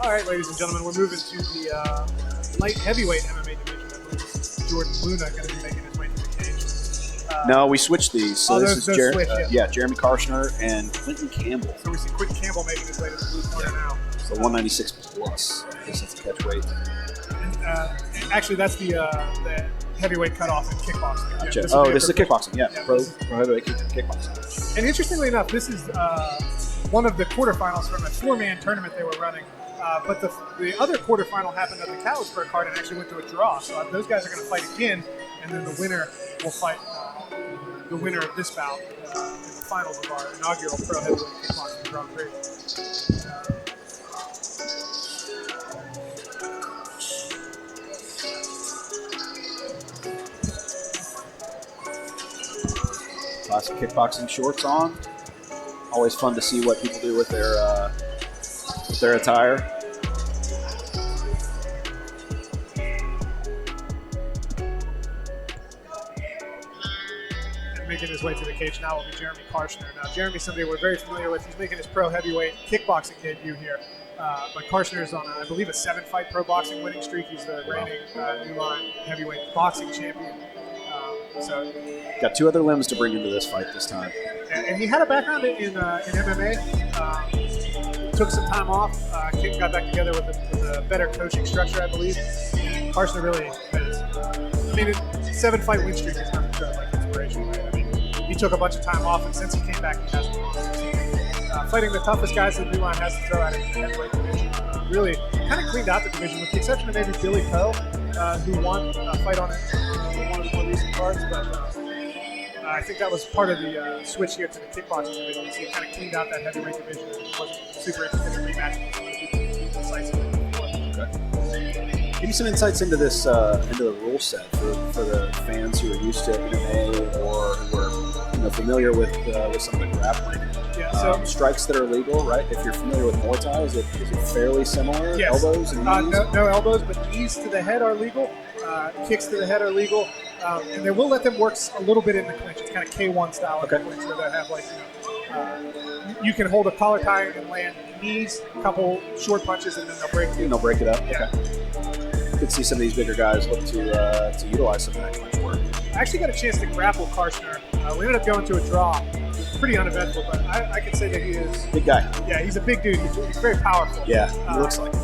All right, ladies and gentlemen, we're moving to the light heavyweight MMA division. I believe this is Jordan Luna going to be making his way to the cage. No, we switched these. So this is switch, Jeramy Karshner and Quentin Campbell. So we see Quentin Campbell making his way to the blue corner now. So 196 plus. I guess that's a catch weight. And actually, that's the heavyweight cutoff in kickboxing. Gotcha. Yeah, this is kickboxing. Yeah, pro heavyweight kickboxing. And interestingly enough, this is one of the quarterfinals from a 4-man tournament they were running. But the other quarterfinal happened at the Callisburg card and actually went to a draw. So those guys are going to fight again, and then the winner will fight the winner of this bout in the finals of our inaugural pro heavyweight kickboxing Grand Prix. Classic kickboxing shorts on. Always fun to see what people do with their attire. And making his way to the cage now will be Jeramy Karshner. Now, Jeramy's somebody we're very familiar with. He's making his pro heavyweight kickboxing debut here. But Karshner's on, I believe, a 7-fight pro boxing winning streak. He's the reigning New Line heavyweight boxing champion. So got 2 other limbs to bring into this fight this time. And he had a background in MMA. Took some time off. Got back together with a better coaching structure, I believe. And Karshner really has. 7-fight win streak is nothing short of like inspiration. Right? I mean, he took a bunch of time off, and since he came back, he hasn't lost. Fighting the toughest guys that New Line has to throw at it in the heavyweight division. Really kind of cleaned out the division, with the exception of maybe Billy Poe, who won a fight on one of the more recent cards, but I think that was part of the switch here to the kickboxing division. So he kind of cleaned out that heavyweight division and wasn't super interested in rematching some of the people Okay. Give me some insights into this, into the rule set for the fans who are used to MMA or who are familiar with some of the grappling. Yeah, so strikes that are legal, right? If you're familiar with Muay Thai, is it fairly similar? Yes. Elbows and knees? No elbows, but knees to the head are legal. Kicks to the head are legal. And they will let them work a little bit in the clinch. It's kind of K1 style in the clinch, where they have you can hold a collar tie and land knees, a couple short punches, and then they'll break it. And they'll break it up. Yeah. Okay. Could see some of these bigger guys look to utilize some of that clinch work. I actually got a chance to grapple Karshner. We ended up going to a draw. It was pretty uneventful, but I could say that he is big guy. Yeah, he's a big dude. He's very powerful. Yeah, he looks like it.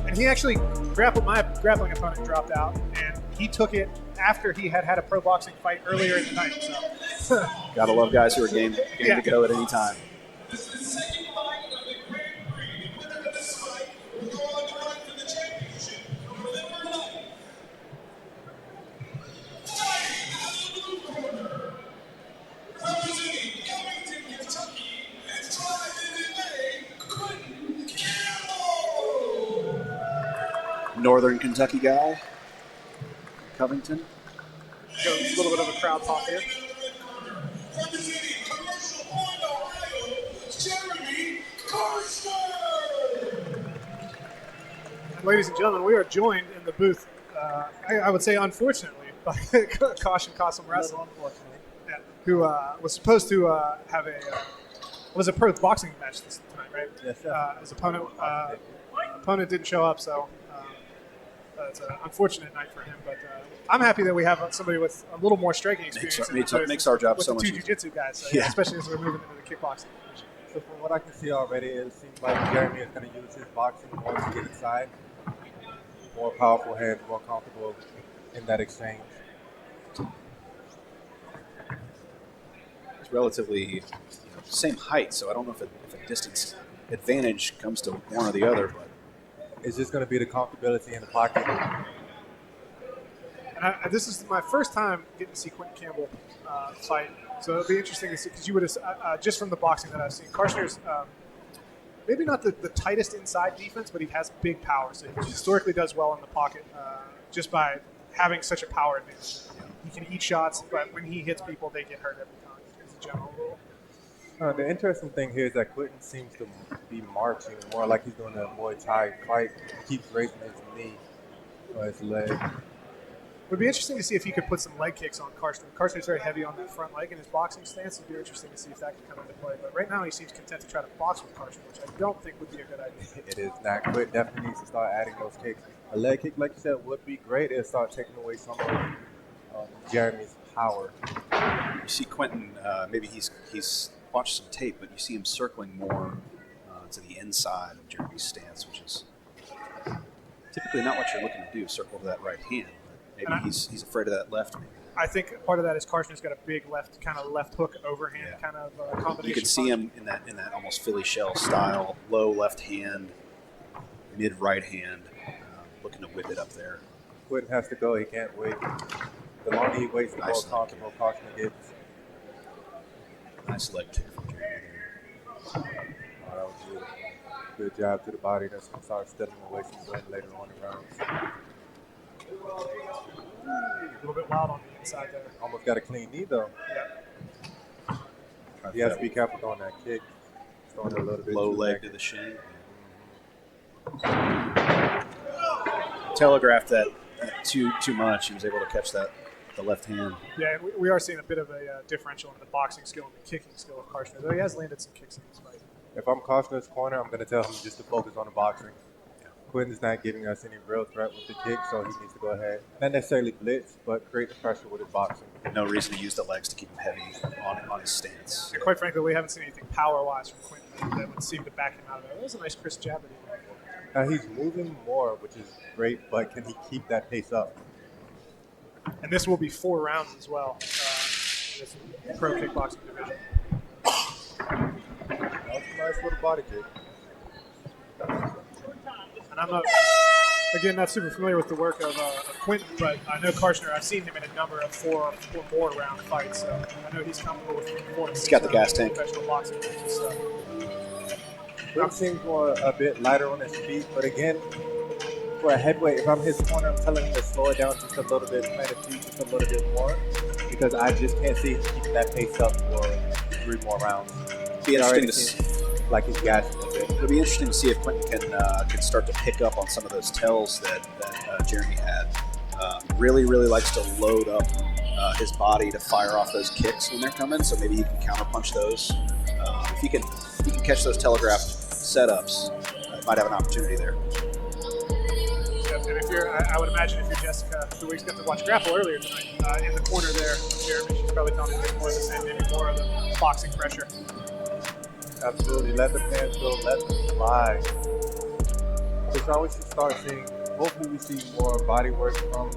And he actually grappled my grappling opponent, dropped out, and he took it after he had a pro boxing fight earlier in the night. So gotta love guys who are game to go at any time. Representing Covington, Kentucky, and tried in Quentin Campbell. Northern Kentucky guy, Covington. A little bit of a crowd pop here. Representing Comercial, Ohio, Jeramy Karshner. And ladies and gentlemen, we are joined in the booth, I would say unfortunately, by Caution Cossum Wrestling, who was supposed to have was a pro boxing match tonight, right? Yes, sir. His opponent didn't show up, so it's an unfortunate night for him. But I'm happy that we have somebody with a little more striking experience. Makes our job with so the much two jiu-jitsu guys, so, yeah. especially as we're moving into the kickboxing division. So from what I can see already, it seems like Jeramy is going to use his boxing more to get inside. More powerful hands, more comfortable in that exchange. It's relatively same height, so I don't know if a distance advantage comes to one or the other. But it's just going to be the comfortability in the pocket. And this is my first time getting to see Quentin Campbell fight, so it'll be interesting to see, because you would have, just from the boxing that I've seen, Karshner's maybe not the tightest inside defense, but he has big power, so he historically does well in the pocket just by having such a power advantage. He can eat shots, but when he hits people, they get hurt every time, is the general rule. The interesting thing here is that Quentin seems to be marching more like he's doing a Muay Thai fight. He keeps raising his knee or his leg. Would be interesting to see if he could put some leg kicks on Karshner. Karshner's very heavy on that front leg in his boxing stance. It'd be interesting to see if that could come into play. But right now he seems content to try to box with Karshner, which I don't think would be a good idea. It is not. Quit definitely needs to start adding those kicks. A leg kick, like you said, would be great. It'll start taking away some of Jeramy's power. You see Quentin, maybe he's watched some tape, but you see him circling more to the inside of Jeramy's stance, which is typically not what you're looking to do, circle to that right hand. But maybe he's afraid of that left. Maybe. I think part of that is Karshner's got a big left hook overhand kind of combination. You can see him in that almost Philly shell style, low left hand, mid right hand, looking to whip it up there. Quentin has to go. He can't wait. The longer he waits, the more comfortable Karshner gets. Nice leg kick from Jeramy. Oh, that was beautiful. Good job to the body. That's going to start stepping away some wind later on in rounds. A little bit wild on the inside there. Almost got a clean knee, though. Yeah. He has to be careful throwing that kick. Throwing it a little bit low too leg back. to the shin. Telegraphed that too much. He was able to catch the left hand. Yeah, and we are seeing a bit of a differential in the boxing skill and the kicking skill of Karshner, though he has landed some kicks in this fight. If I'm Karshner's corner, I'm going to tell him just to focus on the boxing. Quentin's not giving us any real threat with the kick, so he needs to go ahead. Not necessarily blitz, but create the pressure with his boxing. No reason to use the legs to keep him heavy on his stance. And quite frankly, we haven't seen anything power-wise from Quentin that would seem to back him out of there. That was a nice crisp jab that he made. Now he's moving more, which is great, but can he keep that pace up? And this will be 4 rounds as well in this pro kickboxing division. That's a nice little body kick. And I'm not super familiar with the work of Quentin, but I know Karshner. I've seen him in a number of 4 or more round fights, so I know he's comfortable with 4 to 6 He's got the rounds gas tank. professional boxing matches, so. Quentin seems more a bit lighter on his feet, but again, for a heavyweight, if I'm his corner, I'm telling him to slow it down just a little bit, plant his feet just a little bit more, because I just can't see him keeping that pace up for 3 more rounds. Be interesting to see. Like he's gassing a bit. It'll be interesting to see if Quentin can start to pick up on some of those tells that Jeramy had. Really likes to load up his body to fire off those kicks when they're coming, so maybe he can counterpunch those. If he can catch those telegraphed setups, might have an opportunity there. And if I would imagine if you're Jessica, who we got to watch grapple earlier tonight, in the corner there of Jeramy, she's probably telling him to get more of the same, maybe more of the boxing pressure. Absolutely. Let the pants go. Let them fly. Which I should start seeing. Hopefully we see more body work from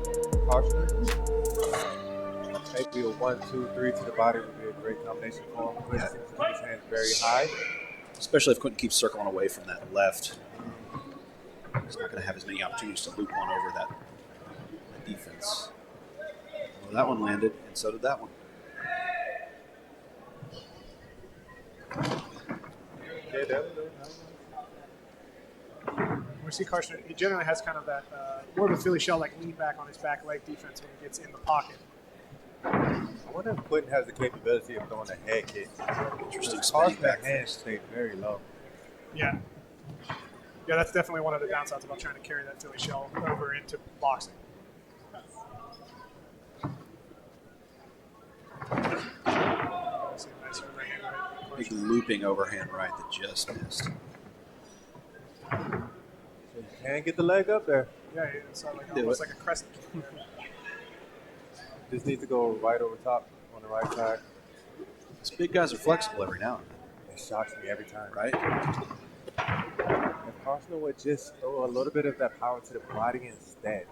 Karshner. Maybe a 1, 2, 3 to the body would be a great combination for him. Quentin seems to keep his hands very high. Especially if Quentin keeps circling away from that left. He's not going to have as many opportunities to loop one over that defense. Well, that one landed, and so did that one. We see Karshner, he generally has kind of that more of a Philly shell, like lean back on his back leg defense when he gets in the pocket. I wonder if Quentin has the capability of throwing a head kick. Interesting. Karshner's hands stay very low. Yeah, that's definitely one of the downsides about trying to carry that Philly shell over into boxing. Nice overhand right. Big looping overhand right that just missed. So you can't get the leg up there. Yeah, it's almost like a crescent kick there. Just need to go right over top on the right side. These big guys are flexible every now and then, It shocks me every time. right? If Karshner would just throw a little bit of that power to the body instead.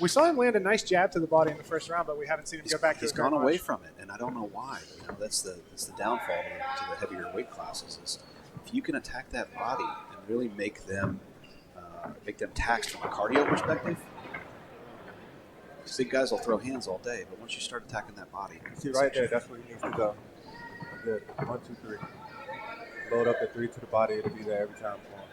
We saw him land a nice jab to the body in the first round, but we haven't seen him go back to He's it very gone away much. from it, and I don't know why. But, that's the downfall to the heavier weight classes. Is if you can attack that body and really make them taxed from a cardio perspective. These big guys will throw hands all day, but once you start attacking that body, See right there, that's where he needs to go. Good. 1, 2, 3. Load up the 3 to the body, it'll be there every time for him.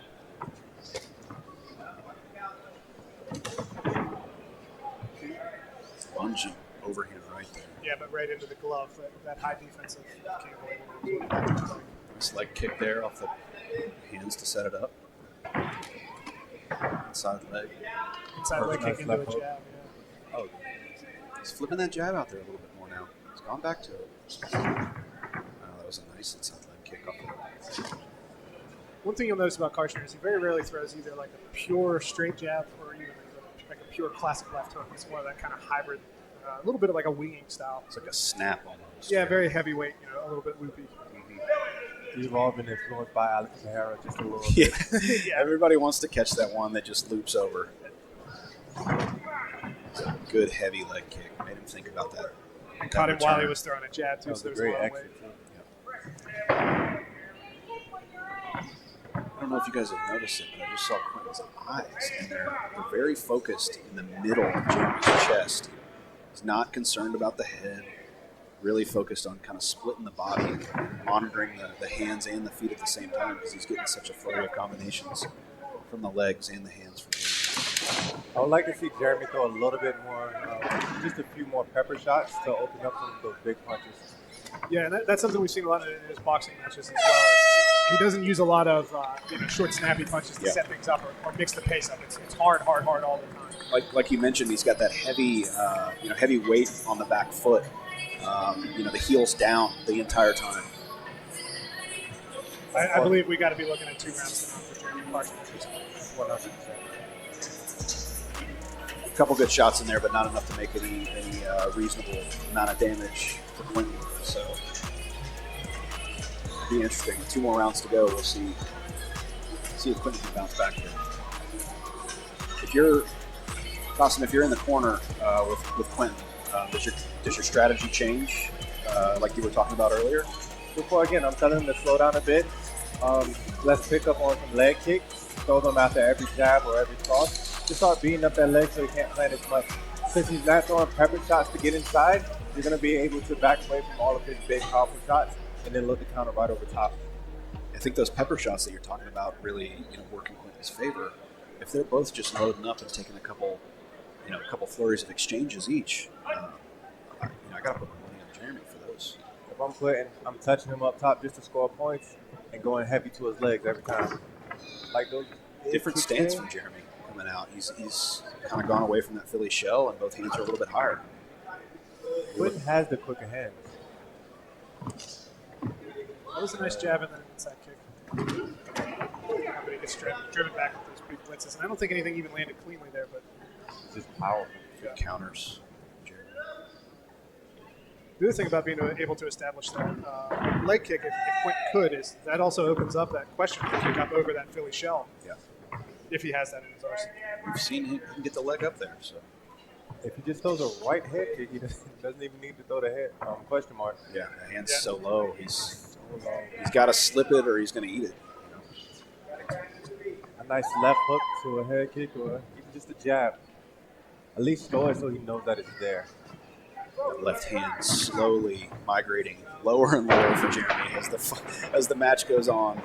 lunging overhand right there. Yeah, but right into the glove, that high defensive Campbell. Nice leg kick there off the hands to set it up. Inside leg. Inside leg Nice kick into a left jab, hook. yeah. Oh, He's flipping that jab out there a little bit more now. He's gone back to it. That was a nice inside leg kick off there. One thing you'll notice about Karshner is he very rarely throws either like a pure straight jab or even like a pure classic left hook. It's more of that kind of hybrid, a little bit of like a winging style. It's like a snap almost. Yeah, very heavyweight, a little bit loopy. You've all been influenced by Alex Pereira just a little Yeah. bit. Yeah. Everybody wants to catch that one that just loops over. It's a good heavy leg kick. Made him think about that. Caught him while he was throwing a jab too, That so was a there's a great lot of weight. exit. I don't know if you guys have noticed it, but I just saw Quentin's eyes, and they're very focused in the middle of Jeramy's chest. He's not concerned about the head, really focused on kind of splitting the body and monitoring the hands and the feet at the same time because he's getting such a flurry of combinations from the legs and the hands from Jeramy. I would like to see Jeramy throw a little bit more, just a few more pepper shots to open up some of those big punches. Yeah, and that's something we've seen a lot in his boxing matches as well. He doesn't use a lot of short, snappy punches to set things up or mix the pace up. It's hard all the time. Like you mentioned, he's got that heavy, heavy weight on the back foot. The heels down the entire time. I believe we got to be looking at 2 rounds tonight for Jeramy Karshner. 100%. A couple good shots in there, but not enough to make any reasonable amount of damage for Quentin. So it'll be interesting. 2 more rounds to go. We'll see if Quentin can bounce back here. If you're in the corner with Quentin, does your strategy change, like you were talking about earlier? Before, again, I'm telling him to slow down a bit. Let's pick up on some leg kicks, throw them after every jab or every cross. Just start beating up that leg so he can't plant as much. Since he's not throwing pepper shots to get inside, you're going to be able to back away from all of his big, powerful shots and then look to counter right over top. I think those pepper shots that you're talking about really, work in Quentin's favor. If they're both just loading up and taking a couple flurries of exchanges each, I got to put my money on Jeramy for those. If I'm touching him up top just to score points and going heavy to his legs every time. Like those Different stance from Jeramy coming out. He's kind of gone away from that Philly shell, and both hands are a little bit higher. Quentin has the quicker hands. That was a nice jab and then an inside kick. But he gets driven back with those big blitzes. And I don't think anything even landed cleanly there, but It's just powerful. Good counters. the other thing about being able to establish that leg kick, if Quentin could, is that also opens up that question to kick up over that Philly shell. Yeah. If he has that in his arsenal. We've seen him get the leg up there, so. If he just throws a right head kick, he doesn't even need to throw the head question mark. Yeah, the hand's so low. He's got to slip it or he's going to eat it. A nice left hook to a head kick or even just a jab. At least throw it so he knows that it's there. That left hand slowly migrating lower and lower for Jeramy as the match goes on.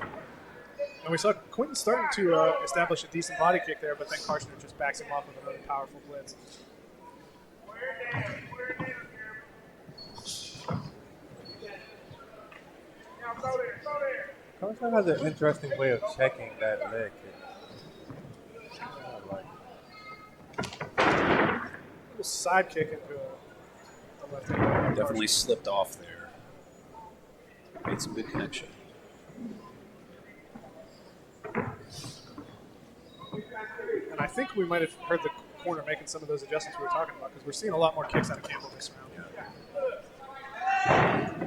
And we saw Quentin starting to establish a decent body kick there, but then Karshner just backs him off with another powerful blitz. Comercial has an interesting way of checking that leg kick. Little side kick into a left hand. Definitely slipped off there. Made some good connection. And I think we might have heard the corner making some of those adjustments we were talking about, because we're seeing a lot more kicks out of Campbell this round.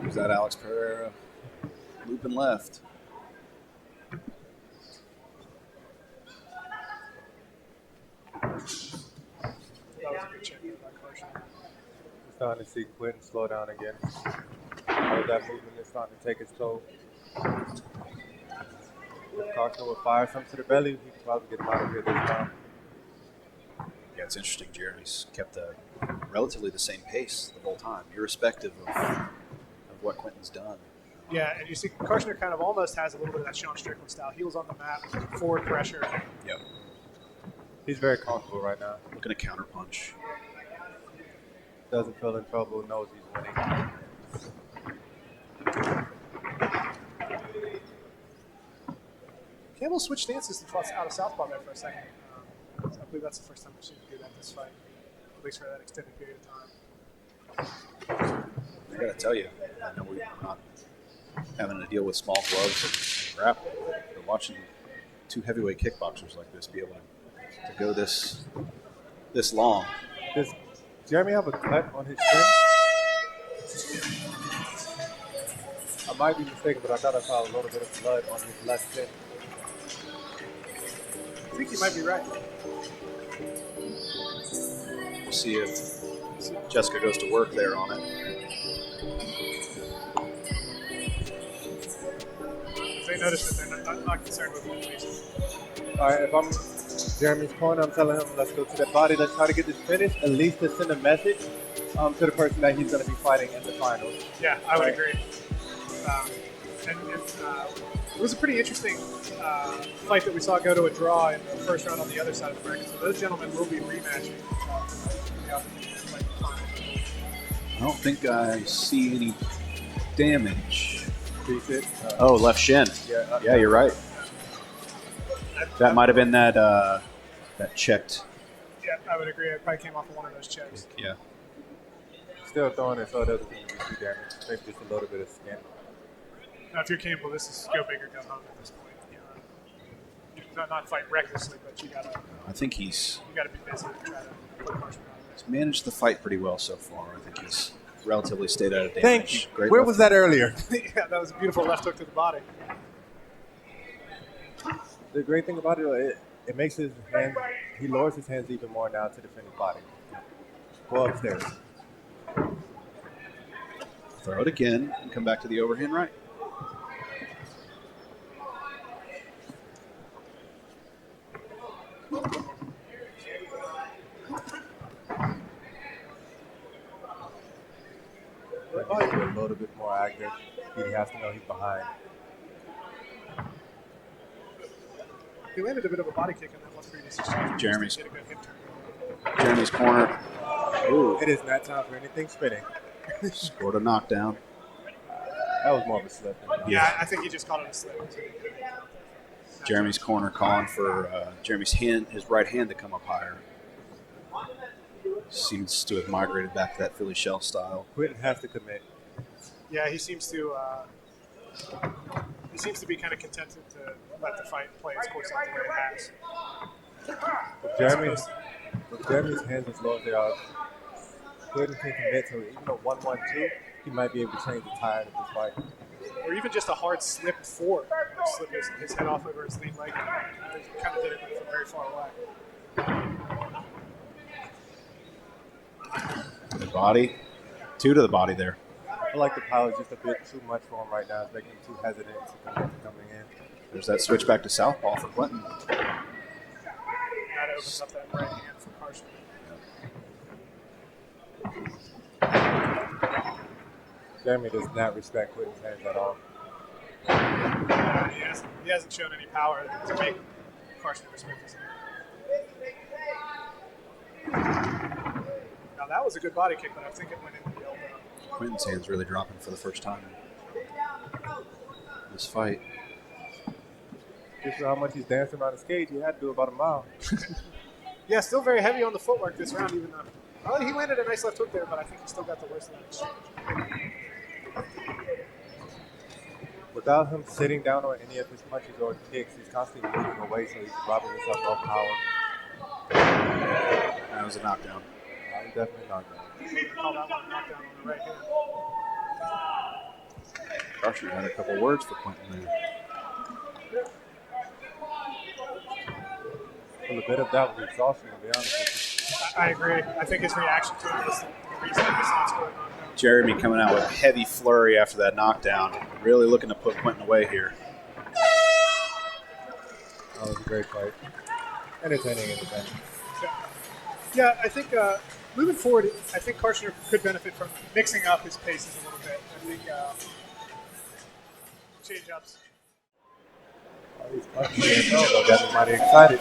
Was that Alex Pereira looping left? That was a good check by Karshner. We're starting to see Quentin slow down again. That movement is starting to take its toll. If Karshner would fire some to the belly, he could probably get him out of here this time. Yeah, it's interesting. Jeramy's kept relatively the same pace the whole time, irrespective of what Quentin's done. Yeah, and you see Karshner kind of almost has a little bit of that Sean Strickland style. Heels on the mat, forward pressure. Yep. He's very comfortable right now. Looking to counterpunch. Doesn't feel in trouble, knows he's winning. Campbell switched stances and fought out of southpaw there for a second. I believe that's the first time we've seen him do that this fight, at least for that extended period of time. I got to tell you, I know we're not having to deal with small gloves and grappling, but watching two heavyweight kickboxers like this be able to go this long. Does Jeremy have a cut on his chin? I might be mistaken, but I thought I saw a little bit of blood on his left chin. I think you might be right. We'll see if Jessica goes to work there on it. They notice that they're not concerned with the faces. All right, if I'm Jeremy's corner, I'm telling him, let's go to that body. Let's try to get this finished, at least to send a message to the person that he's going to be fighting in the finals. Yeah, I would agree. It was a pretty interesting fight that we saw go to a draw in the first round on the other side of the bracket. So those gentlemen will be rematching. I don't think I see any damage. It. Oh, left shin. Yeah, you're right. That might have been that checked. Yeah, I would agree. It probably came off of one of those checks. Yeah. Still throwing it, so it doesn't seem to be too damaged. Maybe just a little bit of skin. Now, if you're Campbell, this is go big or go home at this point. You know, not fight recklessly, but you gotta. I think he's You gotta be busy and try to put Karshner on managed the fight pretty well so far. I think he's relatively stayed out of damage. Thank you. Great Where left was that earlier? this. Yeah, that was a beautiful left hook to the body. The great thing about it, it makes his hand, he lowers his hands even more now to defend his body. Go upstairs. Throw it again and come back to the overhand right. Probably be a little bit more active. He has to know he's behind. He landed a bit of a body kick in that one previous exchange. Jeremy's- Did a good hip turn. Jeremy's corner. Ooh, It is not time for anything spinning. scored a knockdown. That was more of a slip. Yeah, I think he just called it a slip. Jeremy's corner calling for Jeremy's hand, his right hand, to come up higher. Seems to have migrated back to that Philly shell style. Quentin has to commit. Yeah, he seems to be kind of contented to let the fight play its course out the way it has. If Jeremy's hands as low as they are, Quentin can commit to even a 1-1-2, he might be able to change the tide of this fight. Or even just a hard slip forward. Slip his head off over his lean leg. He kind of did it from very far away. The body. Two to the body there. I feel like the power is just a bit too much for him right now. It's making him too hesitant to commit to coming in. There's that switch back to southpaw for Quentin. That opens up that right hand for Karshner. Jeremy does not respect Quentin's hands at all. He hasn't shown any power to make Karshner respect his hand. Now that was a good body kick, but I think it went into the elbow. Quentin's hand's really dropping for the first time in this fight. Just for how much he's dancing around his cage, he had to do about a mile. Yeah, still very heavy on the footwork this round, even though he landed a nice left hook there, but I think he still got the worst of that exchange. Without him sitting down on any of his punches or kicks, he's constantly moving away, so he's robbing himself of power. That was a knockdown. He definitely knocked down. Call that one knockdown on the right hand. Karshner had a couple words for Quentin there. Well, a bit of that was exhausting, to be honest with I agree. I think his reaction to it was the reason he not scoring knockdown. Jeremy coming out with a heavy flurry after that knockdown. Really looking to put Quentin away here. you. That was a great fight. Entertaining in the bench. Yeah, I think moving forward, I think Karshner could benefit from mixing up his paces a little bit. I think change-ups. All these punches though got me mighty excited.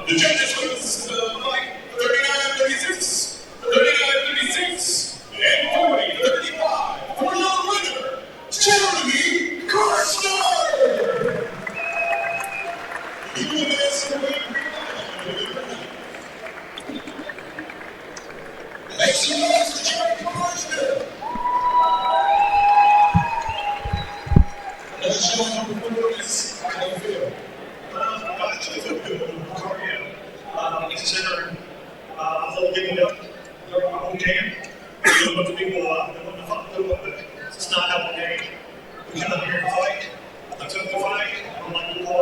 The judges for the fight 39-36, 39-36, and 40-35 for your winner, Jeramy Karshner.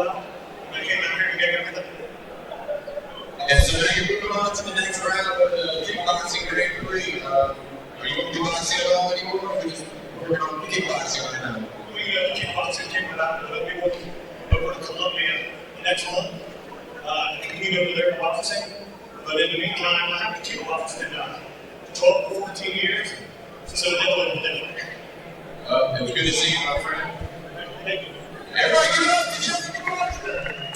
well. I came out here to get everything. And so now you're moving on to the next round of the Kickboxing Grand Prix. Are you going to do boxing at all anymore? Or just working on kickboxing right now? We kickboxing came out. We went over to Columbia next month. Compete over there in boxing. But in the meantime, I have been kickboxing in 12 or 14 years. So it's a little different. It was good to see you, my friend. Thank you. Everybody give it up to Jeramy Karshner.